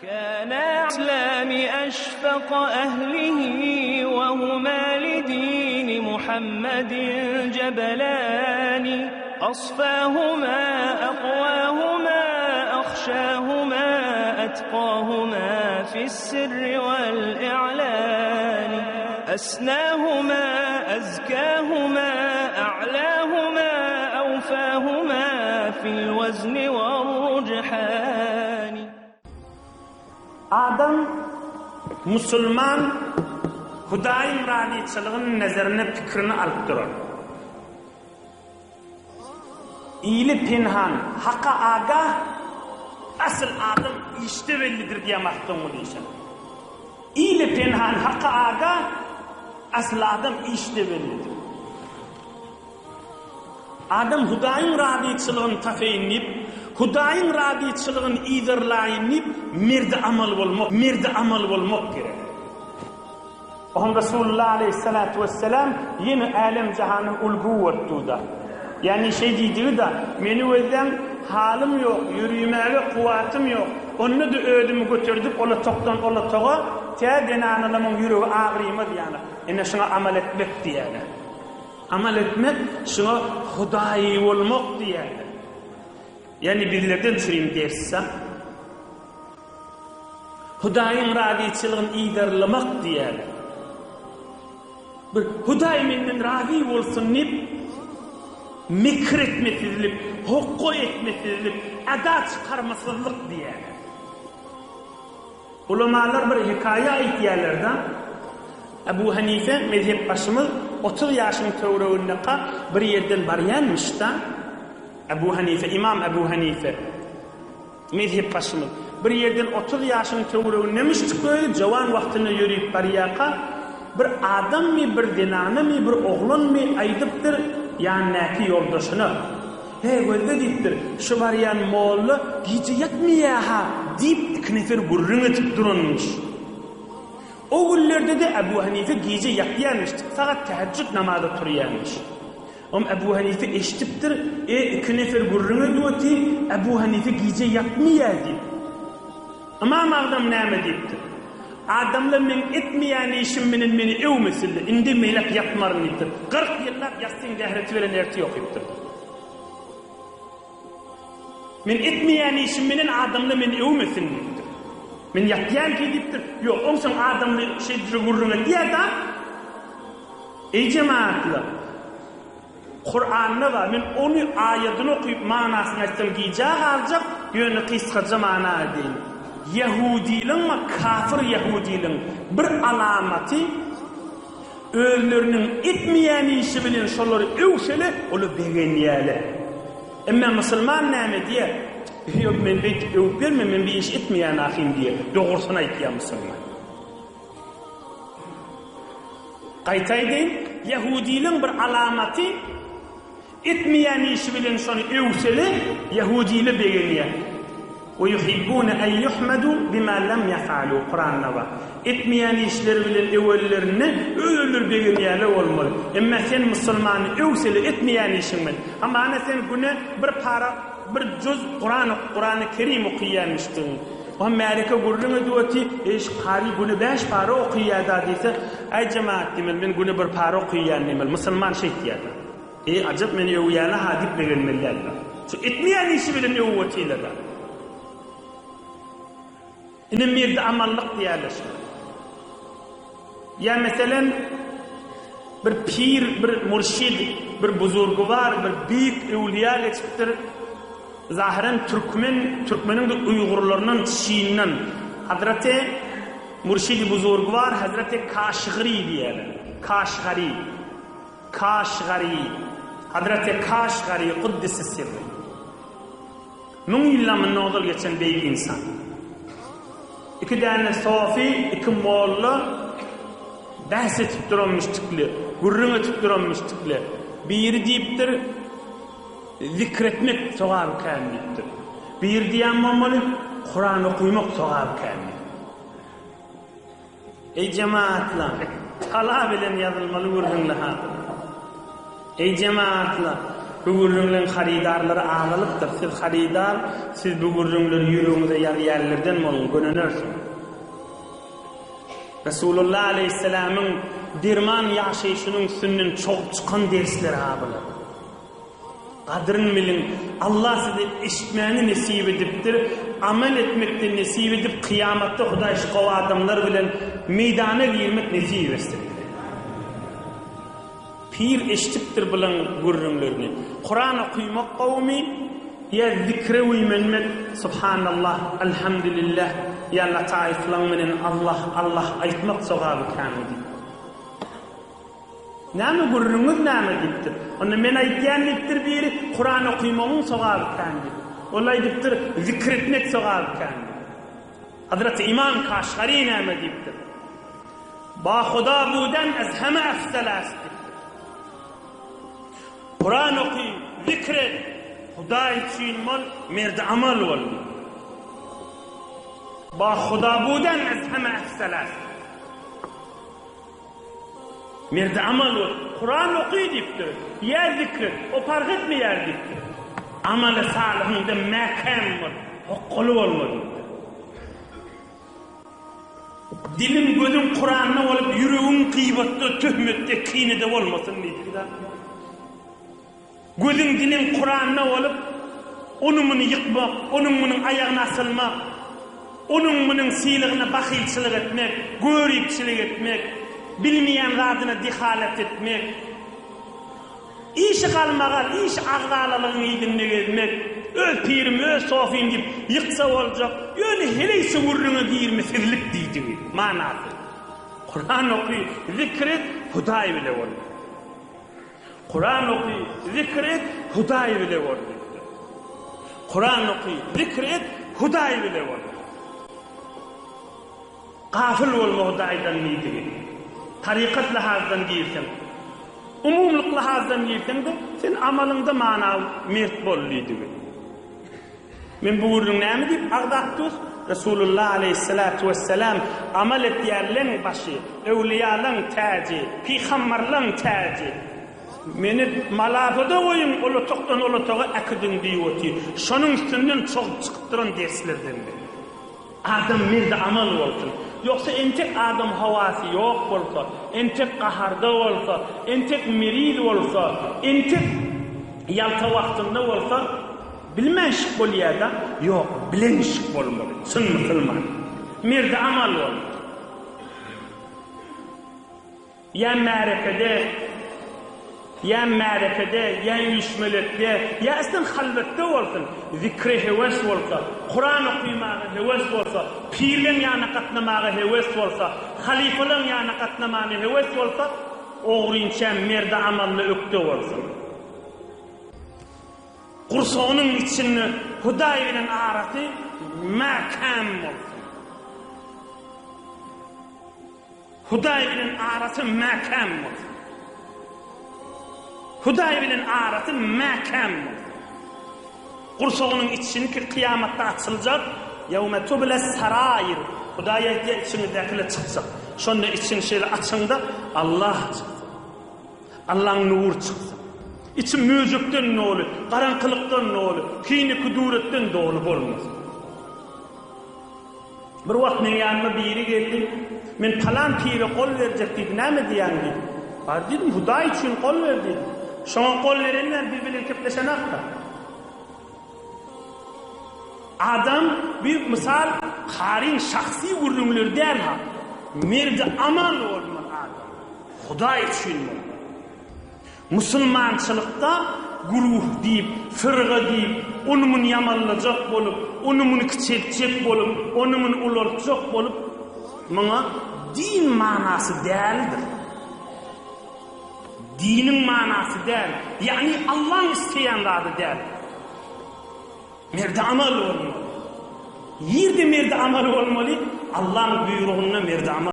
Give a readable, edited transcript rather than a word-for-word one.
كان إسلام أشفق أهله وهما لدين محمد جبلان أصفاهما أقواهما أخشاهما أتقاهما في السر والإعلان أسناهما أزكاهما أعلاهما أوفاهما في الوزن والرجحان. Adam Müslüman Hudaýyň radyçylygynyň nazarına pikirini alyp durar. İýli pinhan, haqqa agah, asl adam işte bellidir diýen maktam bolýar. İýli pinhan, haqqa agah, asl adam işte bellidir. Adam Hudaýyň radyçylygyny tafaýynlip, Hudaýyň radyçylygyny ýygyrlaýyp, merde amal bolmak gerek. Oňa Rasulullah aleyhissalatu vesselam ýene alem jahanyň ulgu wurtduda. Yani diýdi da, meni özüm halim ýok, ýürüýmäge kuwatym ýok. Onu da ödümi götürdük, ola tokdan ola toga, täden analamyň ýüregi agryma diýýär. Ene şuna amal etmek diýär. Amal etmek şuna Hudaý bolmak diýär. Yani bizlerden türüm derse, Hudaýyň radyçylygyny ýygyrlamak diýär. Bir Hudaý menden razy bolsun dip, mikir etmesizlik, hukuk etmesizlik, ada çıkarmasızlık diýär. Ulamalar bir hikaye aýtýarlar. Ebu Hanife mezhep başymyz 30 ýaşyň töwreginde bir ýerden barýanmış da, İmam Ebu Hanife mezhep başymyz bir ýerden 30 ýaşyň töwreginde mişdik, jawan wagtyny ýürüp barýaka bir adam mi, bir dinany mi, bir oglan mi aýdypdyr ýanyňky ýoldaşyna. Gözde diýipdir, şu barýan molla giýje ýatmaýar ha diýip iknefer gurrun etip duranmış. O günlerde de Ebu Hanife giýje ýatýarmış, sagat tahajjud namazy turýarmış. Ebu Hanife eşitipdir, iki nefer gurrun edýärdi, Ebu Hanife giýje ýatmaýar diýip. Ama adam näme diýipdir? Adamlar men etmeýän işim meni ewmesildi, indi meýlep ýatmaryn diýipdir. 40 ýyllap ýatsyň dähreti bilen erti ýokupdyr. Men etmeýän işim menen adamlar meni ewmesin diýipdir. Men ýatýan ki diýipdir. Ýok, oňsoň adamlar gurrun edýär da. Ey jemaatlar, Kur'an'da var. Men onu ayetini okuyup manasını açsam giýje aljak, ýöne kysgaça mana edeyim. Yahudiliň we kafir Yahudiliň bir alamaty özleriniň etmeýän işi bilen şolary öwşele, oly begenýärler. Emma musulman näme diýer? Ýok, men beýtip öwüp bermem, men bir iş etmeýän ahim diýer. Dogrusyny aýtýar musulman. Gaýtaýdym, Yahudiliň bir alamaty etmeýän işi bilen şonu öwşele, Yahudili begenýär. وَيُحِبُّونَ أَنْ يُحْمَدُوا بِمَا لَمْ يَفْعَلُوا Kur'an'da var. Etmeýän işleri bilen ewellerini öýülür begenýärler bolmaly. Emma sen musulmany öwseli etmeýän işiň bilen. Ama ana sen güne bir para, bir cüz Kur'an-ı Kerim okuýanmışdyň. O Amerika gurrun edýärdi, eş qari güne 5 para okuýarda diýse, ay jemaat diýmel, men güne bir para okuýan diýmel, musulman şey diýär. Ajab men öwýäne hadip begenmeler. Şu etmeýän işi bilen öwütýärler. İnim merde amallık diýerler. Ya meselen bir pir, bir murşid, bir buzurgwar, bir büyük ewliya geçipdir. Zahiren Türkmeniň de Uýgurlarynyň Çiňinden Hazreti murşidi buzurgwar Hazreti Kaşgari diýerler. Kaşgari. Hazreti Kaşgari Kuddisi sirri. Müň ýyllamyň nodal geçen beýik insan. İki tane sofi, iki molla bahs etip duranmıştıklar, gurrun etip duranmıştıklar. Biri deyiptir, zikretmek sogab känlipdir. Biri diýen bolmaly, Kur'an okuymak sogab känlip. Ey jemaatlar, tala bilen ýazylmaly gurrunlar. Ey jemaatlar, Bu gurrunların haridarları ağalıptır. Siz haridar, siz bu gurrunları yürüğünüze yerlerden olun, gönönürsün. Resulullah Aleyhisselam'ın dirman yaşayışının üstünden çok çıkan dersleri ağabeyler. Kadrın bilin, Allah size işitmeni nesip ediptir, amel etmekte nesip edip, kıyamatta Huda işkava adamlar bilen meydana girmek nesip etsin. Pir eşitiptir bilen gurrunlarını. Kur'an okuymak kavmi, ya zikre uymenmek, subhanallah, elhamdülillah, ya lataiflanmenin Allah aytmak sogabı kamidi. Näme gurrunuz näme diptir? Onu men aytýan diptir biri Kur'an okuymagyň sogabı kamidi. Olay diptir zikretmek sogabı kamidi. Hazreti İmam Kaşgari näme diptir? Ba Huda budan az hama afsalas. Kur'an okuy, zikret, Huda için mol, merde amal ol. Ba Huda budan az hama afsalas. Merde amal ol. Kur'an okuy diptir. Ya zikret, o fark etmeyer diptir. Amal-ı salihinde mekam var, hokkulu olmadı. Dilim gözüm Kur'an'na olup yüreğim kıybatta, töhmette, kinede olmasın diydi da. Gözüm dilim Kur'an'na olup onun yıkmak, onun ayağına asılmak, onun siyliğine bakilçilik etmek, görüpçilik etmek, bilmeyen radına dihalet etmek, İş kalmagal, iş ağdalalığını idinle gezmek, öz pirim, öz sofim deyip yıksa olacak, öyle heleyse vurrunu girmesizlik diyeceğim, manası. Kur'an okuy, zikret, Huday bile olur. Kur'an okuy, zikret, Huday bile olur. Kur'an okuy, zikret, Huday bile olur. Gafil olma Huday'dan neydi? Tarikat lahazdan girsin. Umumluk lahazdan girsin de, sen amalında manav mert bolluydu. Men bu gurrun näme dip agdaktır? Resulullah Aleyhissalatu vesselam amal etýärleň başı, ewliýalaň täji, peýgamberlaň täji. Meni malafada goýun, olotokdan olotoga akydyn diýýoti. Şonuň üstünden çok çykypdyran derslerden. Adam merde amal bolsun. Yoksa entek adam havası yok bolsa, entek qaharda bolsa, entek merid bolsa, entek yalta wagtynda bolsa, bilmänşik bolýar da, yok, bilenşik bolmaly. Syn musulman. Merde amal bol. Ya ma'rifede, ya yüşmelekde, ya aslan halvette bolsun, zikre heves bolsa, Kur'an okuymagy heves bolsa, pirlen ýana gatnamagy heves bolsa, halifalaň ýana gatnamagy heves bolsa, oğrynça merde amalla ökde bolsun. Kursağının içinde Huday bilen arasy makam bolsun. Huday bilen arasy makam bolsun. Huday bilen arasy makam. Kursağının içindeki kıyamatda açılacak. Yevme tubla sarayir. Hudaya içindekile çıkacak. Şonda için şöyle açında Allah çıksın. Allah'ın nur çıksın. İçin müzikten ne olur, karanlıktan ne olur, kini kuduretten doğru olmaz. Bir vakt men yanıma biri geldi. Men falan piri kol verecek dedi. Ne diyen dedi. Var dedim, Huday için kol ver dedim. Şoňa kol verenler birbirine kepleşen akta. Adam bir misal karin şahsi gurrunlar değil ha. Merde amal olmalı adam. Huday için mi? Musulmançılıkta guruh deyip, fırga deyip, onumun yamanlacak bolup, onumun küçeltecek bolup, onumun ulartacak bolup, buna din manası değildir. Dinin manası değil. Yani Allah'ın isteyen radı değil. Merde amal olmalı. Yerde merde amal olmalı, Allah'ın buyruğuna merde amal